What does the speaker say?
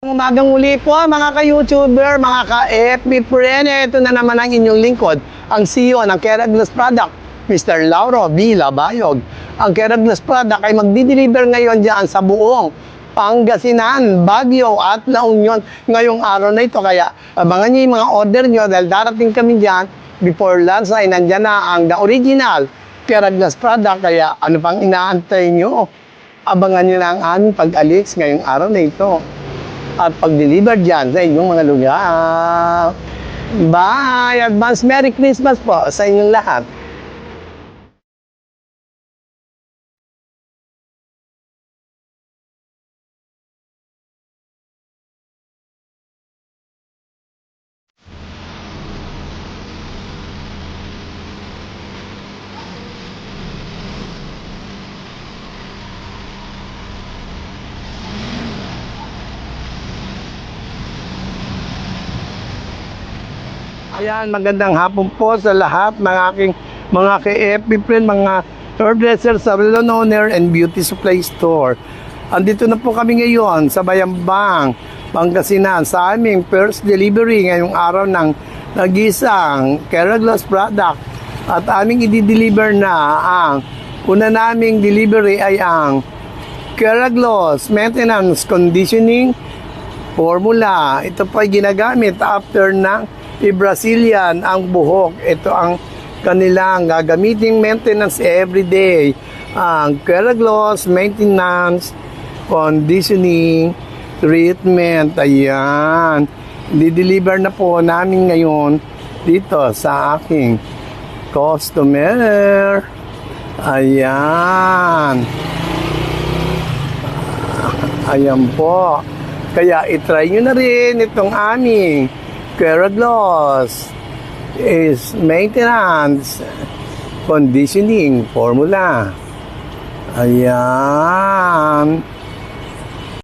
Umagang muli po mga ka-YouTuber, mga ka-FB friend. Ito na naman ang inyong lingkod, ang CEO ng Keraglas Product, Mr. Lauro V. Labayog. Ang Keraglas Product ay magdi-deliver ngayon dyan sa buong Pangasinan, Baguio at La Union ngayong araw na ito. Kaya abangan niyo yung mga order niyo dahil darating kami dyan. Before lunch ay nandyan na ang the original Keraglas Product. Kaya ano pang inaantay niyo? Abangan niyo na ang aming pag-alis ngayong araw na ito at pag-deliver dyan sa inyong mga lugar. Bye! Advance Merry Christmas po sa inyong lahat. Ayan, magandang hapon po sa lahat ng aking mga ka-FB friend, mga hairdresser, salon owner, and beauty supply store. Andito na po kami ngayon sa Bayambang, Pangasinan, sa aming first delivery ngayong araw ng nagisang Keraglas Product. At aming i-deliver na ang una naming delivery ay ang Keraglas Maintenance Conditioning Formula. Ito po ay ginagamit after ng i-Brazilian ang buhok. Ito ang kanilang gagamiting maintenance everyday. Ang Keraglas Maintenance Conditioning Treatment. Ayan. Di-deliver na po namin ngayon dito sa aking customer. Ayan. Ayan po. Kaya itry nyo na rin itong aming Keraglas is maintenance conditioning formula. Ayan.